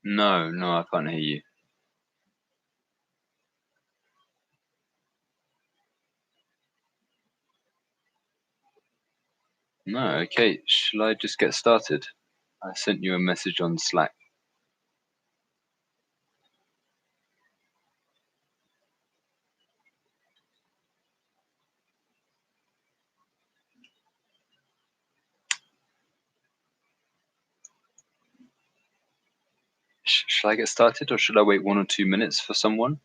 No, no, I can't hear you. No, okay. Shall I just get started? I sent you a message on Slack. Shall I get started or should I wait 1 or 2 minutes for someone?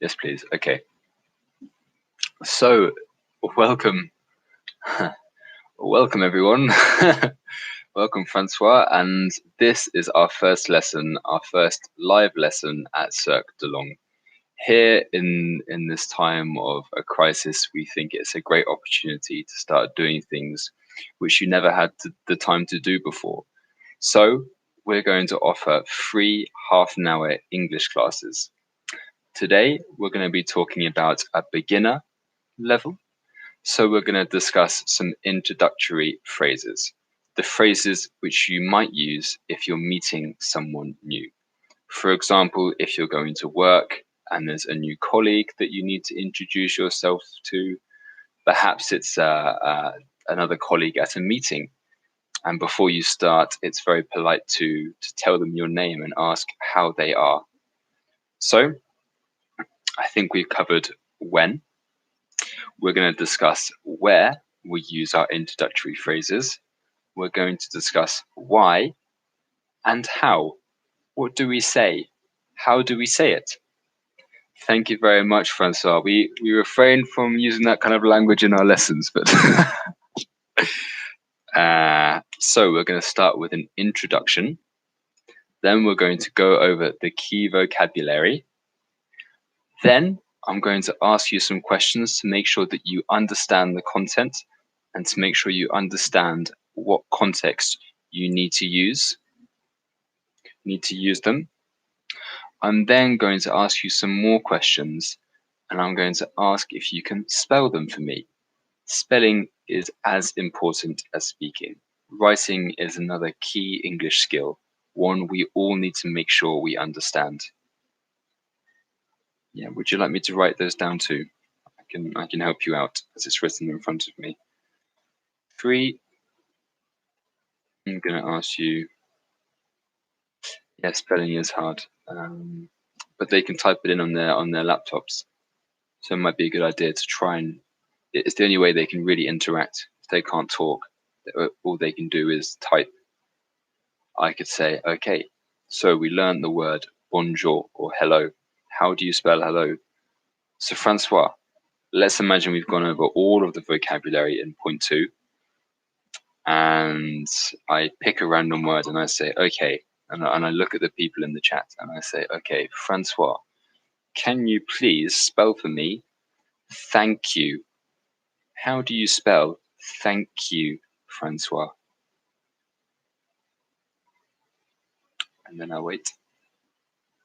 Yes, please. Okay. So, welcome. Welcome, everyone. Welcome, Francois. And this is our first lesson, our first live lesson at Cercle. Here in this time of a crisis, we think it's a great opportunity to start doing things which you never had the time to do before. So we're going to offer free half-an-hour English classes. Today, we're going to be talking about a beginner level. So we're going to discuss some introductory phrases, the phrases which you might use if you're meeting someone new. For example, if you're going to work and there's a new colleague that you need to introduce yourself to, perhaps it's another colleague at a meeting. And before you start, it's very polite to tell them your name and ask how they are. So I think we've covered when. We're going to discuss where we use our introductory phrases. We're going to discuss why and how. What do we say? How do we say it? Thank you very much, Francois. We refrain from using that kind of language in our lessons, but so we're going to start with an introduction. Then we're going to go over the key vocabulary. Then I'm going to ask you some questions to make sure that you understand the content and to make sure you understand what context you need to use them. I'm then going to ask you some more questions and I'm going to ask if you can spell them for me. Spelling is as important as speaking. Writing is another key English skill, one we all need to make sure we understand. Yeah, would you like me to write those down too? I can help you out as it's written in front of me. 3, I'm going to ask you. Yeah, spelling is hard, but they can type it in on their laptops, so it might be a good idea to try and. It's the only way they can really interact. If they can't talk, all they can do is type. I could say, okay, so we learned the word bonjour or hello. How do you spell hello? So, Francois, let's imagine we've gone over all of the vocabulary in point 2, and I pick a random word and I say, okay, and I look at the people in the chat and I say, okay, Francois, can you please spell for me thank you? How do you spell thank you, Francois? And then I wait.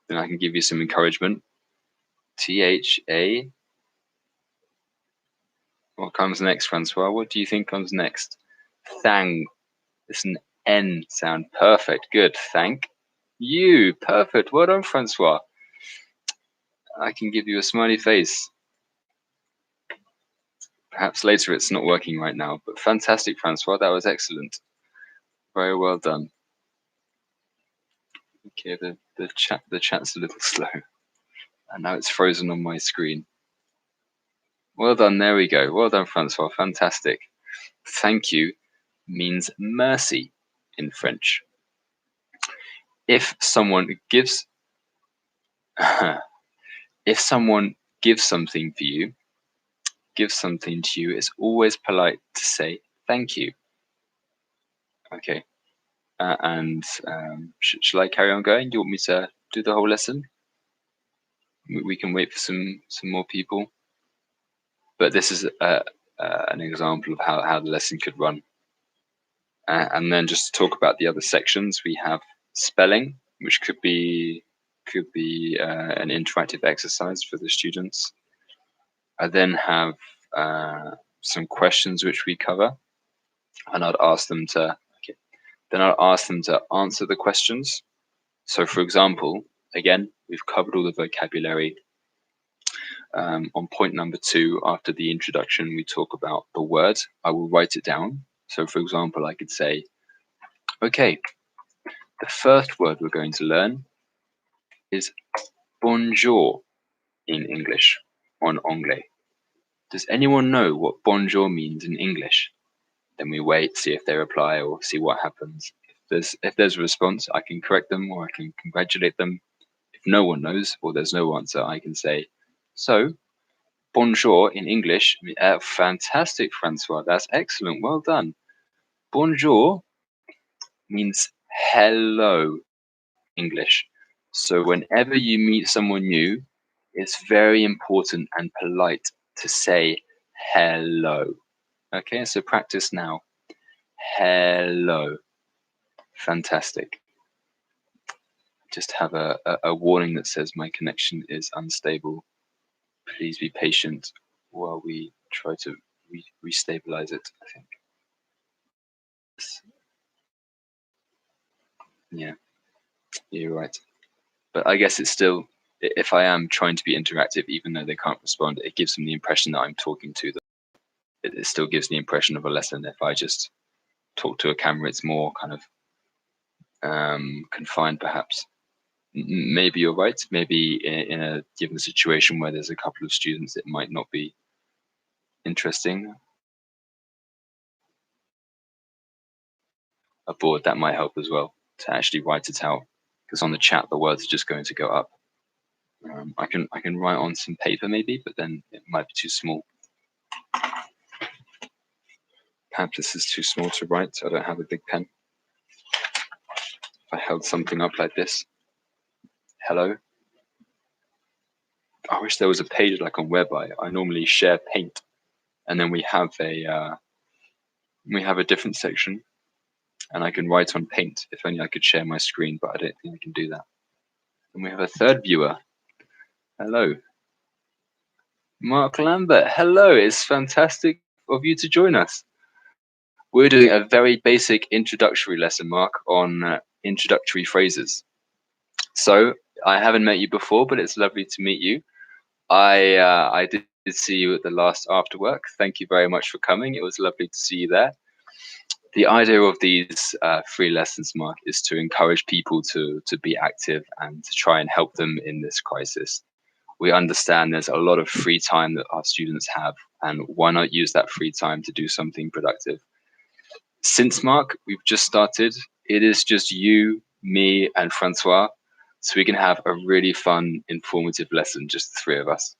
Then I can give you some encouragement. THA. What comes next, Francois? What do you think comes next? Thang. It's an N sound. Perfect. Good. Thank you. Perfect. Well done, Francois. I can give you a smiley face. Perhaps later it's not working right now, but fantastic, Francois. That was excellent. Very well done. Okay, the chat's a little slow. And now it's frozen on my screen. Well done, there we go. Well done, Francois. Fantastic. Thank you means merci in French. If someone gives if someone gives something to you, it's always polite to say thank you. Okay. And shall I carry on going? Do you want me to do the whole lesson? We can wait for some more people. But this is an example of how the lesson could run. And then just to talk about the other sections, we have spelling, which could be an interactive exercise for the students. I then have some questions which we cover, and I'd ask them to answer the questions. So, for example, again, we've covered all the vocabulary. On point number 2, after the introduction, we talk about the word. I will write it down. So, for example, I could say, okay, the first word we're going to learn is bonjour in English, en anglais. Does anyone know what bonjour means in English? Then we wait, see if they reply or see what happens. If there's a response, I can correct them or I can congratulate them. If no one knows or there's no answer, I can say, so, bonjour in English, fantastic, Francois, that's excellent, well done. Bonjour means hello English. So whenever you meet someone new, it's very important and polite to say hello. Okay, so practice now. Hello. Fantastic. Just have a warning that says my connection is unstable. Please be patient while we try to restabilize it, I think. Yeah, you're right. But I guess it's still, if I am trying to be interactive, even though they can't respond, it gives them the impression that I'm talking to them. It still gives the impression of a lesson. If I just talk to a camera, it's more kind of confined, perhaps. Maybe you're right. Maybe in a given situation where there's a couple of students, it might not be interesting. A board that might help as well to actually write it out, because on the chat the words are just going to go up. I can write on some paper maybe, but then it might be too small. Perhaps this is too small to write. I don't have a big pen. If I held something up like this, hello. I wish there was a page like on Whereby. I normally share Paint, and then we have a different section, and I can write on Paint. If only I could share my screen, but I don't think I can do that. And we have a third viewer. Hello, Mark Lambert. Hello, it's fantastic of you to join us. We're doing a very basic introductory lesson, Mark, on introductory phrases. So I haven't met you before, but it's lovely to meet you. I did see you at the last after work. Thank you very much for coming. It was lovely to see you there. The idea of these free lessons, Mark, is to encourage people to be active and to try and help them in this crisis. We understand there's a lot of free time that our students have, and why not use that free time to do something productive? Since, Mark, we've just started, it is just you, me, and Francois, so we can have a really fun, informative lesson, just the three of us.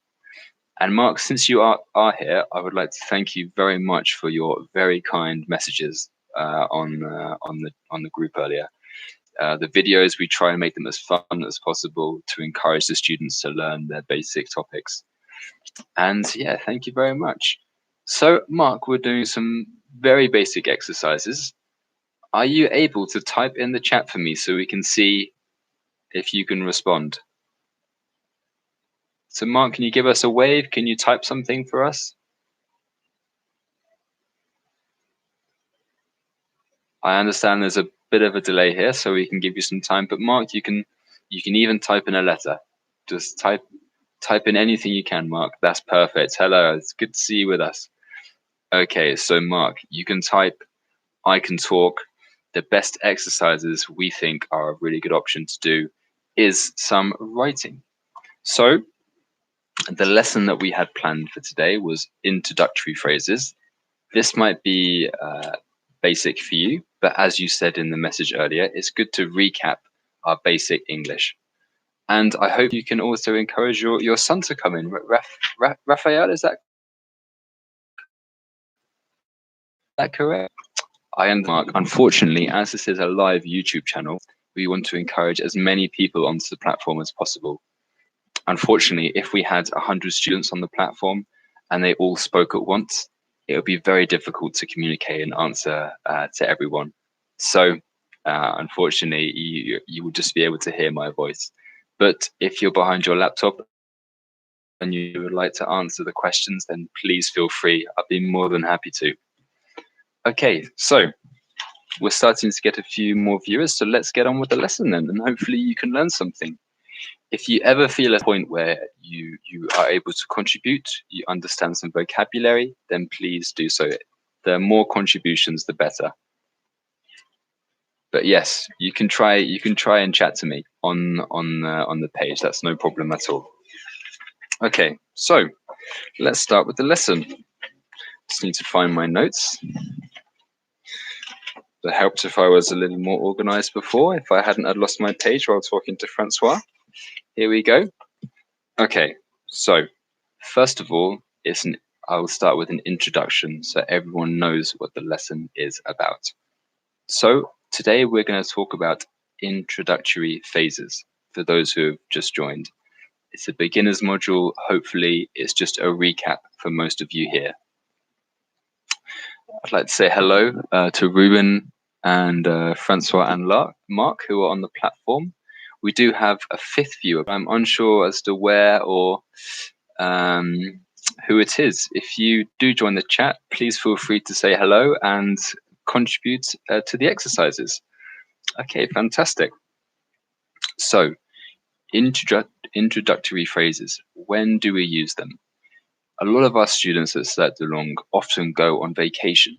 And Mark, since you are here, I would like to thank you very much for your very kind messages on the group earlier. The videos, we try and make them as fun as possible to encourage the students to learn their basic topics. And yeah, thank you very much. So, Mark, we're doing some very basic exercises. Are you able to type in the chat for me so we can see if you can respond? So, Mark, can you give us a wave? Can you type something for us? I understand there's a bit of a delay here, so we can give you some time. But Mark, you can even type in a letter. Just type in anything you can, Mark. That's perfect. Hello, it's good to see you with us. Okay, so Mark, you can type, I can talk. The best exercises we think are a really good option to do is some writing. So the lesson that we had planned for today was introductory phrases. This might be basic for you, but as you said in the message earlier, it's good to recap our basic English. And I hope you can also encourage your son to come in. Raphael, is that correct? I am Mark. Unfortunately, as this is a live YouTube channel, we want to encourage as many people onto the platform as possible. Unfortunately, if we had 100 students on the platform and they all spoke at once, it would be very difficult to communicate and answer to everyone. So, unfortunately, you will just be able to hear my voice. But if you're behind your laptop and you would like to answer the questions, then please feel free. I'd be more than happy to. Okay, so we're starting to get a few more viewers, so let's get on with the lesson then, and hopefully you can learn something. If you ever feel at a point where you are able to contribute, you understand some vocabulary, then please do so. The more contributions, the better. But yes, you can try and chat to me on the page. That's no problem at all. Okay, so let's start with the lesson. Just need to find my notes. It helped if I was a little more organized before, if I hadn't had lost my page while talking to Francois. Here we go. Okay, so first of all, I will start with an introduction so everyone knows what the lesson is about. So today we're going to talk about introductory phases for those who have just joined. It's a beginner's module. Hopefully, it's just a recap for most of you here. I'd like to say hello to Ruben and Francois and Mark, who are on the platform. We do have a fifth viewer. I'm unsure as to where or who it is. If you do join the chat, please feel free to say hello and contribute to the exercises. Okay, fantastic. So, introductory phrases. When do we use them? A lot of our students at Cercle de Langues often go on vacation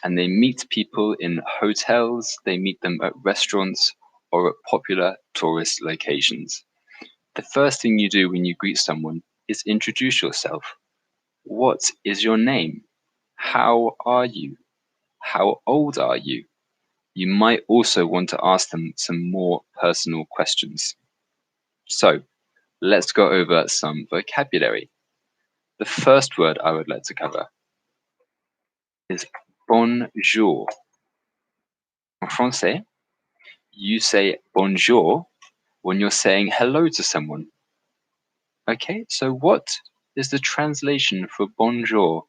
and they meet people in hotels, they meet them at restaurants or at popular tourist locations. The first thing you do when you greet someone is introduce yourself. What is your name? How are you? How old are you? You might also want to ask them some more personal questions. So, let's go over some vocabulary. The first word I would like to cover is bonjour. En français, you say bonjour when you're saying hello to someone. Okay, so what is the translation for bonjour?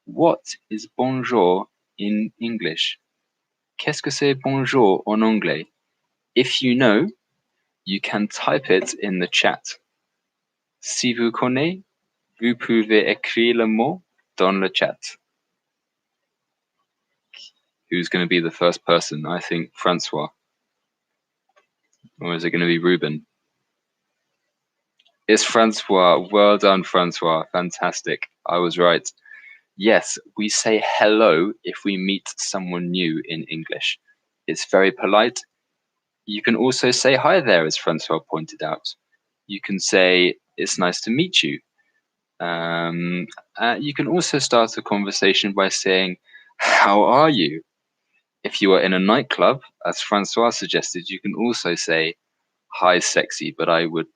What is bonjour in English? Qu'est-ce que c'est bonjour en anglais? If you know, you can type it in the chat. Si vous connaissez, vous pouvez écrire le mot dans le chat. Who's going to be the first person? I think Francois. Or is it going to be Ruben? It's Francois. Well done, Francois. Fantastic. I was right. Yes, we say hello if we meet someone new in English. It's very polite. You can also say hi there, as Francois pointed out. You can say, it's nice to meet you. You can also start a conversation by saying, how are you? If you are in a nightclub, as Francois suggested, you can also say, hi, sexy, but I would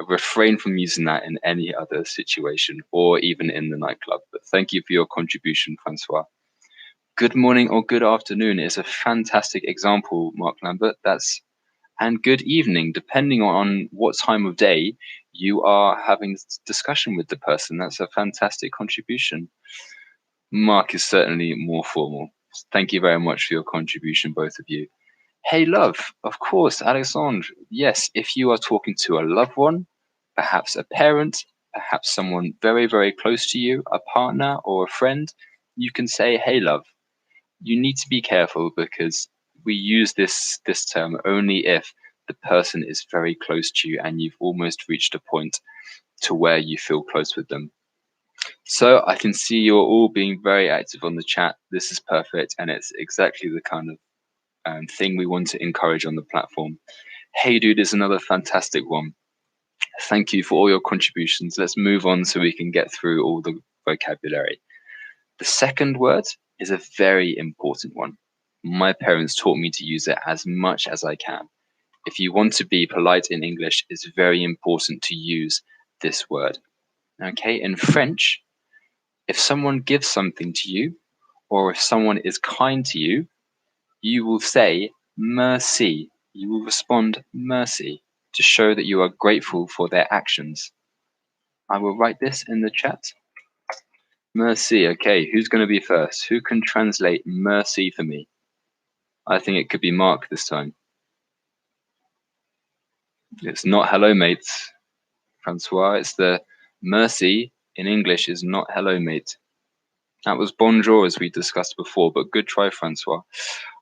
refrain from using that in any other situation or even in the nightclub. But thank you for your contribution, Francois. Good morning or good afternoon is a fantastic example, Mark Lambert. And good evening, depending on what time of day you are having discussion with the person. That's a fantastic contribution. Mark is certainly more formal. Thank you very much for your contribution, both of you. Hey, love, of course, Alexandre. Yes, if you are talking to a loved one, perhaps a parent, perhaps someone very, very close to you, a partner or a friend, you can say, hey, love. You need to be careful because we use this term only if the person is very close to you and you've almost reached a point to where you feel close with them. So I can see you're all being very active on the chat. This is perfect, and it's exactly the kind of thing we want to encourage on the platform. Hey, dude is another fantastic one. Thank you for all your contributions. Let's move on so we can get through all the vocabulary. The second word is a very important one. My parents taught me to use it as much as I can. If you want to be polite in English, it's very important to use this word. Okay, in French, if someone gives something to you, or if someone is kind to you, you will say merci. You will respond merci to show that you are grateful for their actions. I will write this in the chat. Merci. Okay, who's going to be first? Who can translate merci for me? I think it could be Mark this time. It's not hello, mates, Francois. It's the merci in English is not hello, mate. That was bonjour as we discussed before, but good try, Francois.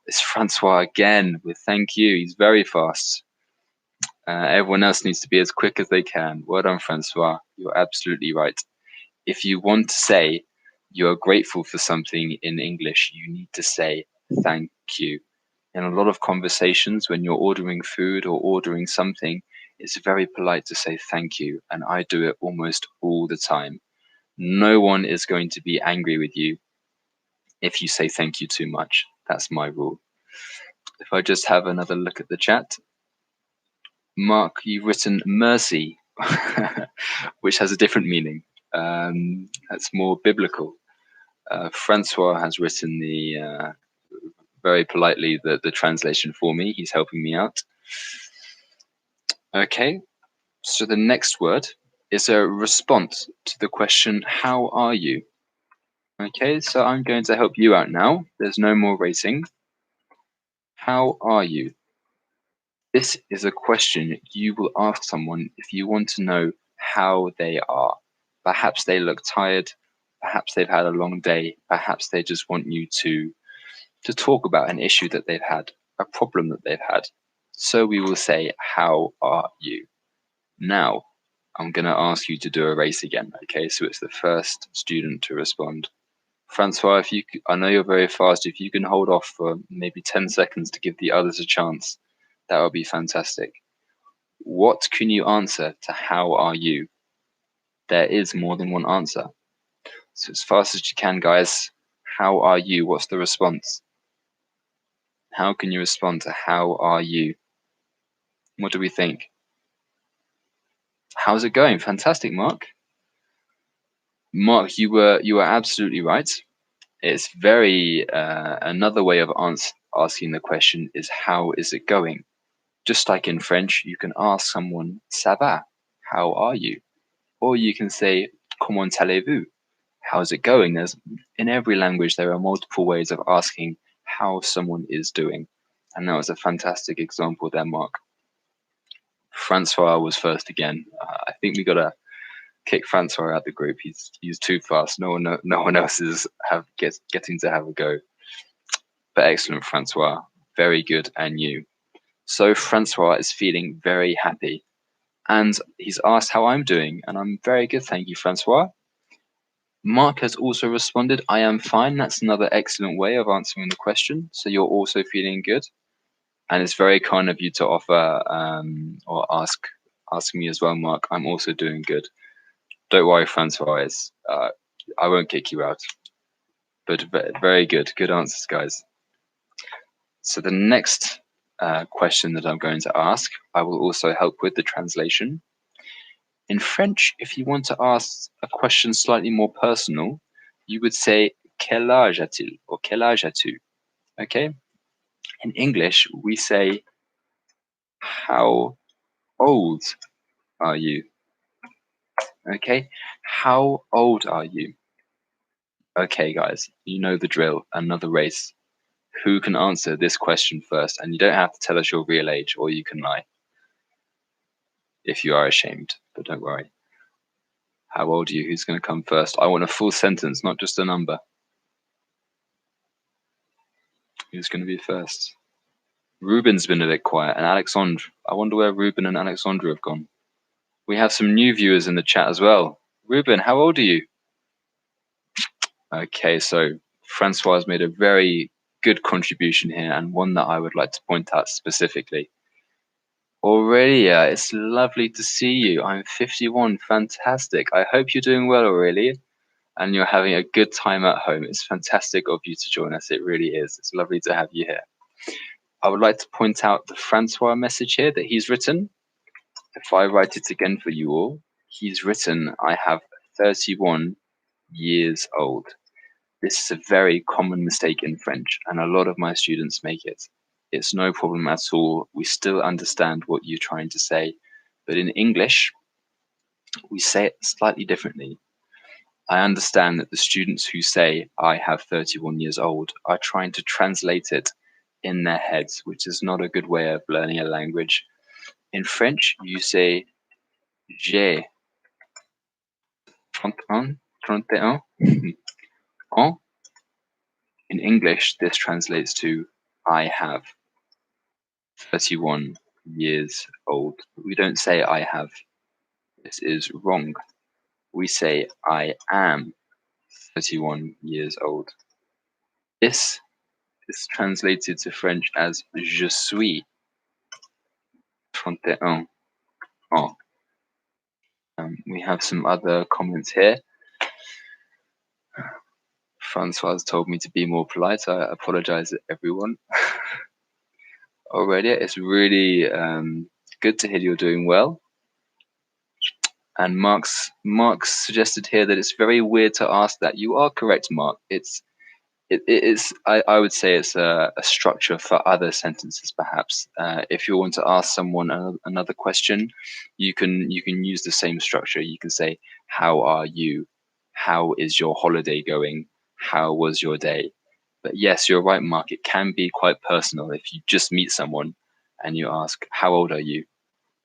It's Francois again with thank you. He's very fast. Everyone else needs to be as quick as they can. Well done, Francois. You're absolutely right. If you want to say you're grateful for something in English, you need to say thank you. In a lot of conversations, when you're ordering food or ordering something, it's very polite to say thank you, and I do it almost all the time. No one is going to be angry with you if you say thank you too much. That's my rule. If I just have another look at the chat, Mark, you've written mercy, which has a different meaning. That's more biblical. Francois has written the very politely the translation for me. He's helping me out. Okay, so the next word is a response to the question, how are you? Okay, so I'm going to help you out now. There's no more rating. How are you? This is a question you will ask someone if you want to know how they are. Perhaps they look tired, perhaps they've had a long day, perhaps they just want you to talk about an issue that they've had, a problem that they've had. So we will say, how are you? Now, I'm going to ask you to do a race again, okay? So it's the first student to respond. Francois, I know you're very fast. If you can hold off for maybe 10 seconds to give the others a chance, that would be fantastic. What can you answer to how are you? There is more than one answer. So as fast as you can, guys. How are you? What's the response? How can you respond to how are you? What do we think? How's it going? Fantastic, Mark. Mark, you were absolutely right. It's very another way of asking the question is how is it going? Just like in French, you can ask someone ça va? How are you? Or you can say comment allez-vous? How's it going? There's in every language there are multiple ways of asking how someone is doing. And that was a fantastic example there, Mark. Francois was first again. I think we gotta kick Francois out of the group. He's too fast. No one else is getting to have a go. But excellent, Francois. Very good, and you. So Francois is feeling very happy, and he's asked how I'm doing, and I'm very good, thank you, Francois. Mark has also responded, I am fine. That's another excellent way of answering the question. So you're also feeling good, and it's very kind of you to offer or ask me as well, Mark. I'm also doing good. Don't worry, Francois. I won't kick you out. But very good. Good answers, guys. So the next question that I'm going to ask, I will also help with the translation. In French, if you want to ask a question slightly more personal, you would say quel âge a-t-il or quel âge as-tu? Okay. In English, we say how old are you? Okay. How old are you? Okay, guys, you know the drill. Another race. Who can answer this question first? And you don't have to tell us your real age, or you can lie if you are ashamed, but don't worry. How old are you? Who's going to come first? I want a full sentence, not just a number. Who's going to be first? Ruben's been a bit quiet, and Alexandre. I wonder where Ruben and Alexandra have gone. We have some new viewers in the chat as well. Ruben, how old are you? Okay, so Francois has made a very good contribution here, and one that I would like to point out specifically. Aurelia, it's lovely to see you. I'm 51. Fantastic. I hope you're doing well, Aurelia, and you're having a good time at home. It's fantastic of you to join us. It really is. It's lovely to have you here. I would like to point out the Francois message here that he's written. If I write it again for you all, he's written, I have 31 years old. This is a very common mistake in French, and a lot of my students make it. It's no problem at all. We still understand what you're trying to say. But in English, we say it slightly differently. I understand that the students who say, I have 31 years old, are trying to translate it in their heads, which is not a good way of learning a language. In French, you say j'ai 31, 31 ans. In English, this translates to I have 31 years old. We don't say I have. This is wrong. We say I am 31 years old. This is translated to French as je suis 31 ans. We have some other comments here. Francois told me to be more polite. I apologize to everyone. Already, it's really good to hear you're doing well. And Mark's suggested here that it's very weird to ask that. You are correct, Mark. It is. I would say it's a structure for other sentences, perhaps. If you want to ask someone another question, you can use the same structure. You can say, "How are you? How is your holiday going? How was your day?" But yes, you're right, Mark. It can be quite personal if you just meet someone and you ask, "How old are you?"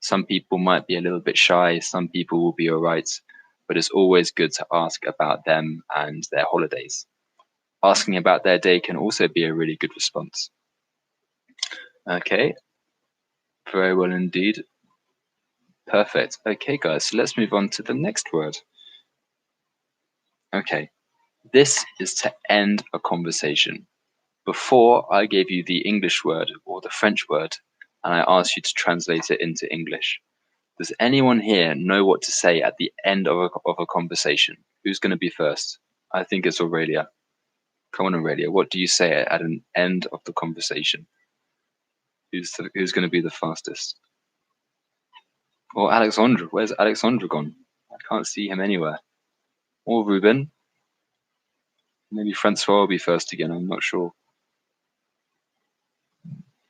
Some people might be a little bit shy. Some people will be all right, but it's always good to ask about them and their holidays. Asking about their day can also be a really good response. Okay, very well indeed. Perfect. Okay, guys, so let's move on to the next word. Okay, this is to end a conversation. Before, I gave you the English word or the French word, and I asked you to translate it into English. Does anyone here know what to say at the end of a conversation? Who's going to be first? I think it's Aurelia. Come on, Aurelia. What do you say at an end of the conversation? Who's going to be the fastest? Or Alexandra. Where's Alexandra gone? I can't see him anywhere. Or Ruben. Maybe Francois will be first again. I'm not sure.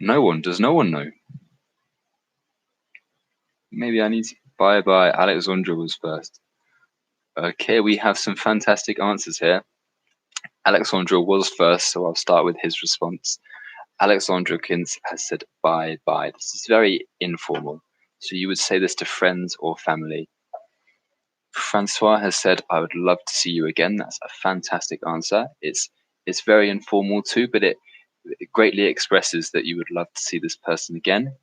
No one. Does no one know? Maybe I need to. Bye. Alexandra was first. Okay, we have some fantastic answers here. Alexandra was first, so I'll start with his response. Alexandra Kins has said bye. This is very informal. So you would say this to friends or family. Francois has said, I would love to see you again. That's a fantastic answer. It's very informal too, but it greatly expresses that you would love to see this person again.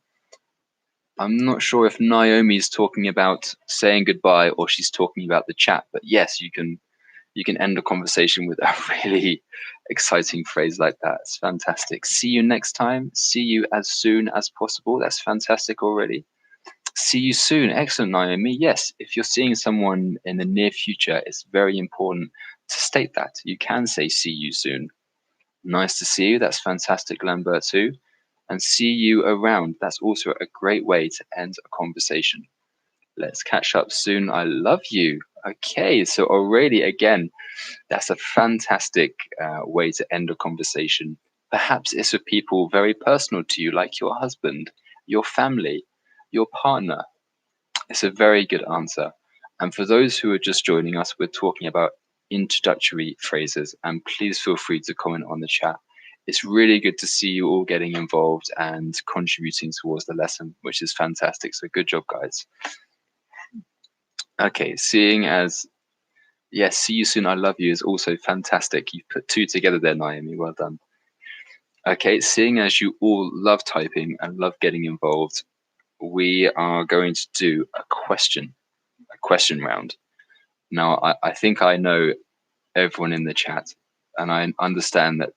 I'm not sure if Naomi's talking about saying goodbye or she's talking about the chat, but yes, you can end a conversation with a really exciting phrase like that. It's fantastic. See you next time. See you as soon as possible. That's fantastic already. See you soon. Excellent, Naomi. Yes, if you're seeing someone in the near future, it's very important to state that. You can say see you soon. Nice to see you. That's fantastic, Lambert, too. And see you around. That's also a great way to end a conversation. Let's catch up soon. I love you. Okay, so already again, that's a fantastic way to end a conversation. Perhaps it's with people very personal to you, like your husband, your family, your partner. It's a very good answer. And for those who are just joining us, we're talking about introductory phrases. And please feel free to comment on the chat. It's really good to see you all getting involved and contributing towards the lesson, which is fantastic. So good job, guys. Okay, seeing as yes, see you soon, I love you is also fantastic. You've put two together there, Naomi. Well done. Okay, seeing as you all love typing and love getting involved, we are going to do a question round. Now, I think I know everyone in the chat, and I understand that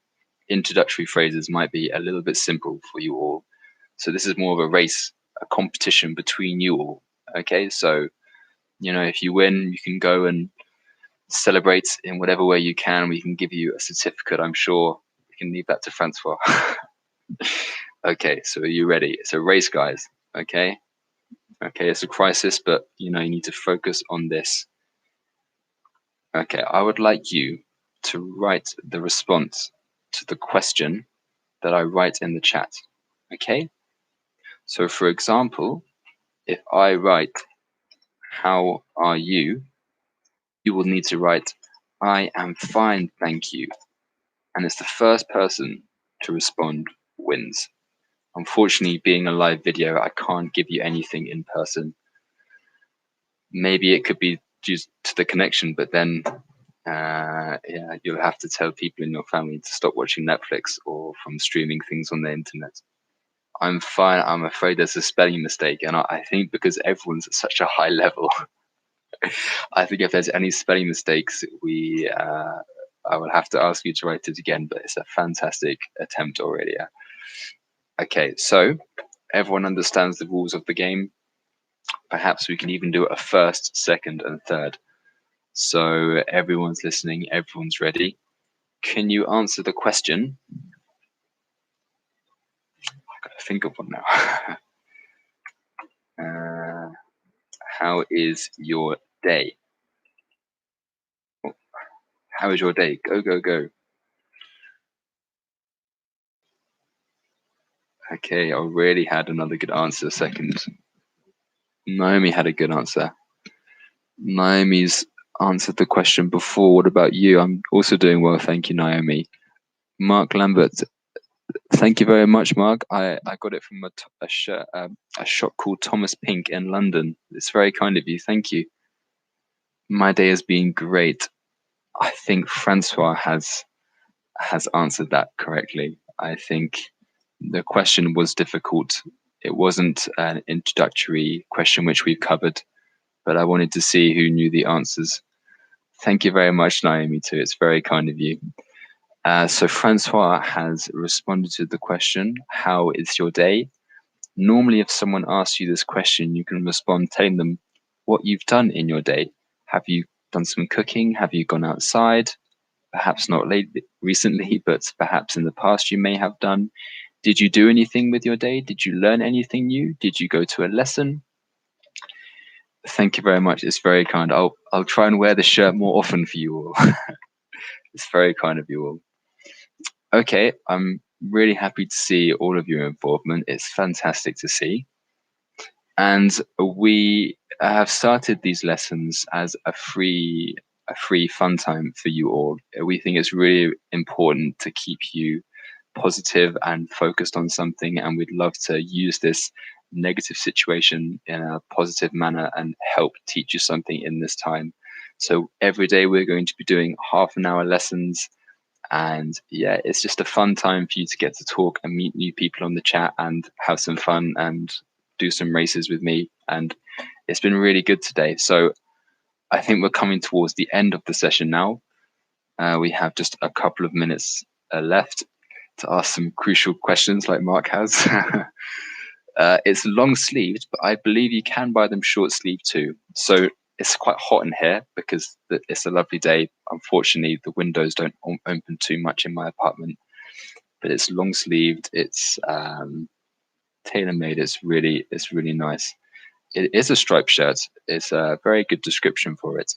introductory phrases might be a little bit simple for you all. So this is more of a race, a competition between you all. Okay, so if you win, you can go and celebrate in whatever way you can. We can give you a certificate, I'm sure. We can leave that to Francois. Okay, so are you ready? It's a race, guys. Okay, it's a crisis, but you need to focus on this. Okay, I would like you to write the response to the question that I write in the chat. Okay, so for example, if I write, how are you? You will need to write, I am fine, thank you. And it's the first person to respond wins. Unfortunately, being a live video, I can't give you anything in person. Maybe it could be due to the connection, but then yeah, you'll have to tell people in your family to stop watching Netflix or from streaming things on the internet. I'm fine. I'm afraid there's a spelling mistake, and I think because everyone's at such a high level, I think if there's any spelling mistakes, I will have to ask you to write it again. But it's a fantastic attempt already. Yeah. Okay, so everyone understands the rules of the game. Perhaps we can even do a first, second, and third. So everyone's listening, everyone's ready. Can you answer the question? I gotta think of one now. How is your day? How is your day? Go, go, go. Okay, I already had another good answer. Second. Naomi had a good answer. Naomi's answered the question before. What about you? I'm also doing well, thank you, Naomi. Mark Lambert, thank you very much, Mark. I got it from a shop called Thomas Pink in London. It's very kind of you. Thank you. My day has been great. I think Francois has answered that correctly. I think the question was difficult. It wasn't an introductory question which we've covered, but I wanted to see who knew the answers. Thank you very much, Naomi, too. It's very kind of you. So Francois has responded to the question, how is your day? Normally, if someone asks you this question, you can respond telling them what you've done in your day. Have you done some cooking? Have you gone outside? Perhaps not recently, but perhaps in the past you may have done. Did you do anything with your day? Did you learn anything new? Did you go to a lesson? Thank you very much. It's very kind. I'll try and wear the shirt more often for you all. It's very kind of you all. Okay, I'm really happy to see all of your involvement. It's fantastic to see. And we have started these lessons as a free fun time for you all. We think it's really important to keep you positive and focused on something, and we'd love to use this negative situation in a positive manner and help teach you something in this time. So every day we're going to be doing half an hour lessons, and yeah, it's just a fun time for you to get to talk and meet new people on the chat and have some fun and do some races with me. And it's been really good today. So I think we're coming towards the end of the session now. We have just a couple of minutes left to ask some crucial questions like Mark has. It's long sleeved, but I believe you can buy them short sleeve too. So it's quite hot in here because it's a lovely day. Unfortunately, the windows don't open too much in my apartment, but it's long sleeved. It's tailor made. It's really nice. It is a striped shirt. It's a very good description for it.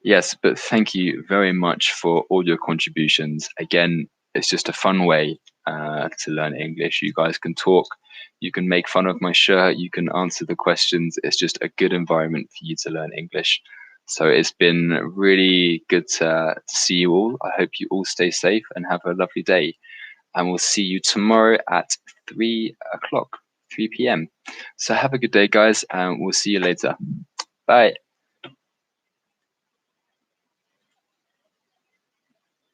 Yes, but thank you very much for all your contributions. Again, it's just a fun way to learn English. You guys can talk, you can make fun of my shirt, you can answer the questions. It's just a good environment for you to learn English. So it's been really good to see you all. I hope you all stay safe and have a lovely day. And we'll see you tomorrow at 3 o'clock, 3 p.m. So have a good day, guys, and we'll see you later. Bye.